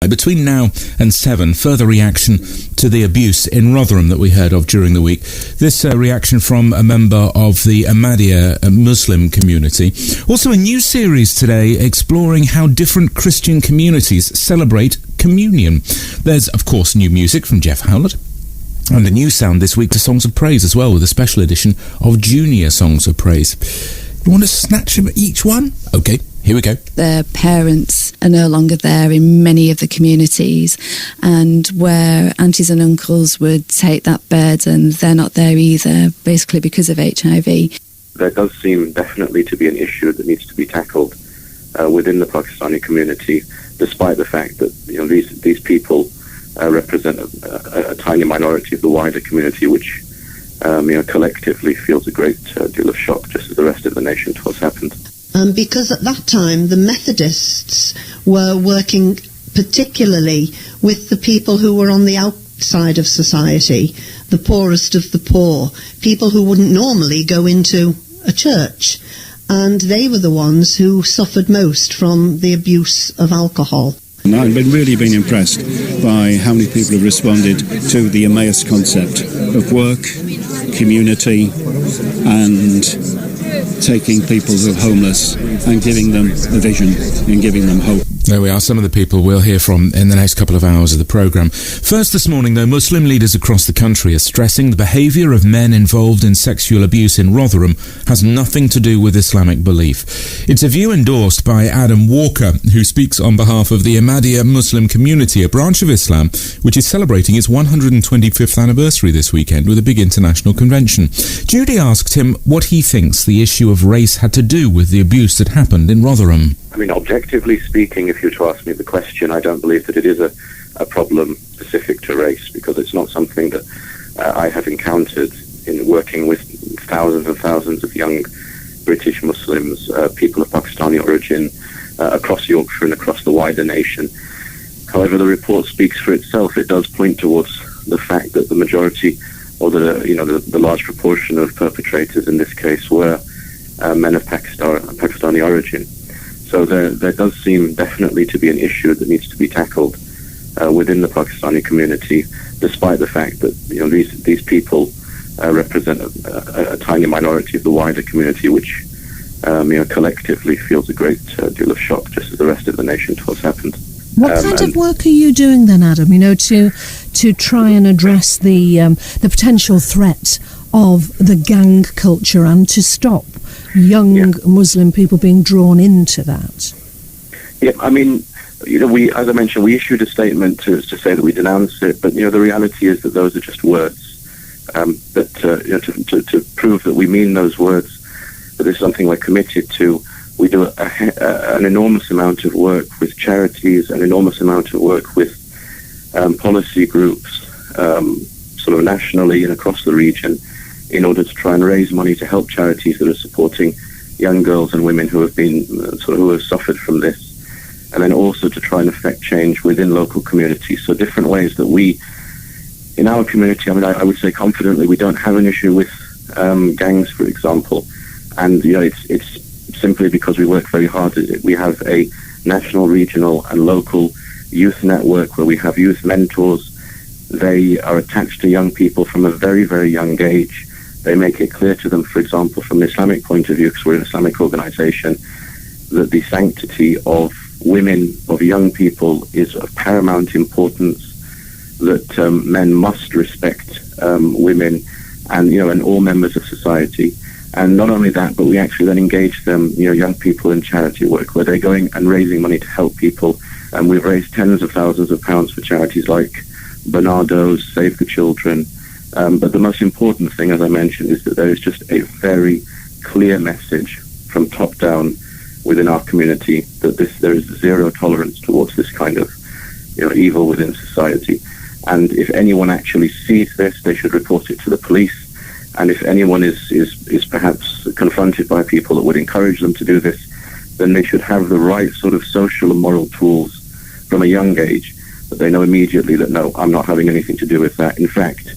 Between now and 7, further reaction to the abuse in Rotherham that we heard of during the week. This reaction from a member of the Ahmadiyya Muslim community. Also a new series today exploring how different Christian communities celebrate communion. There's, of course, new music from Jeff Howlett. And a new sound this week to Songs of Praise as well, with a special edition of Junior Songs of Praise. You want to snatch them each one? Okay. Here we go. Their parents are no longer there in many of the communities, and where aunties and uncles would take that burden, they're not there either, basically because of HIV. There does seem definitely to be an issue that needs to be tackled within the Pakistani community, despite the fact that these people represent a tiny minority of the wider community, which collectively feels a great deal of shock, just as the rest of the nation to what's happened. Because at that time the Methodists were working particularly with the people who were on the outside of society, the poorest of the poor, people who wouldn't normally go into a church, and they were the ones who suffered most from the abuse of alcohol. And I've really been impressed by how many people have responded to the Emmaus concept of work, community, and taking people who are homeless and giving them a vision and giving them hope. There we are, some of the people we'll hear from in the next couple of hours of the programme. First this morning, though, Muslim leaders across the country are stressing the behaviour of men involved in sexual abuse in Rotherham has nothing to do with Islamic belief. It's a view endorsed by Adam Walker, who speaks on behalf of the Ahmadiyya Muslim community, a branch of Islam which is celebrating its 125th anniversary this weekend with a big international convention. Judy asked him what he thinks the issue of race had to do with the abuse that happened in Rotherham. I mean, objectively speaking, if you were to ask me the question, I don't believe that it is a problem specific to race, because it's not something that I have encountered in working with thousands and thousands of young British Muslims, people of Pakistani origin, across Yorkshire and across the wider nation. However, the report speaks for itself. It does point towards the fact that the majority, or the large proportion of perpetrators in this case were men of Pakistani origin. So there does seem definitely to be an issue that needs to be tackled within the Pakistani community, despite the fact that these people represent a tiny minority of the wider community, which collectively feels a great deal of shock, just as the rest of the nation to what's happened. What kind of work are you doing then, Adam? To try and address the potential threat of the gang culture and to stop young Muslim people being drawn into that? Yeah, I mean, we, as I mentioned, we issued a statement to say that we denounce it, but the reality is that those are just words. To prove that we mean those words, that this is something we're committed to. We do an enormous amount of work with charities, an enormous amount of work with policy groups, sort of nationally and across the region, in order to try and raise money to help charities that are supporting young girls and women who have been who have suffered from this, and then also to try and affect change within local communities. So different ways that we, in our community, I would say confidently, we don't have an issue with gangs, for example, and it's simply because we work very hard. We have a national, regional, and local youth network where we have youth mentors. They are attached to young people from a very, very young age. They make it clear to them, for example, from an Islamic point of view, because we're an Islamic organization, that the sanctity of women, of young people, is of paramount importance, that men must respect women and all members of society. And not only that, but we actually then engage them, young people in charity work, where they're going and raising money to help people. And we've raised tens of thousands of pounds for charities like Bernardo's, Save the Children. But the most important thing, as I mentioned, is that there is just a very clear message from top down within our community that there is zero tolerance towards this kind of evil within society. And if anyone actually sees this, they should report it to the police. And if anyone is perhaps confronted by people that would encourage them to do this, then they should have the right sort of social and moral tools from a young age, that they know immediately that, no, I'm not having anything to do with that. In fact,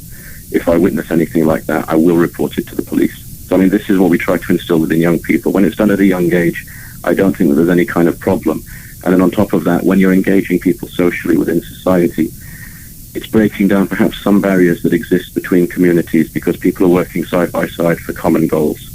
if I witness anything like that, I will report it to the police. So, I mean, this is what we try to instill within young people. When it's done at a young age, I don't think that there's any kind of problem. And then on top of that, when you're engaging people socially within society, it's breaking down perhaps some barriers that exist between communities because people are working side by side for common goals.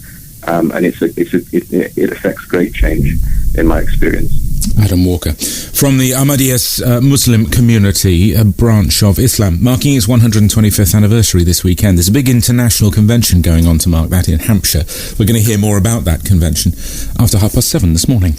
And it affects great change in my experience. Adam Walker, from the Ahmadiyya Muslim community, a branch of Islam, marking its 125th anniversary this weekend. There's a big international convention going on to mark that in Hampshire. We're going to hear more about that convention after 7:30 this morning.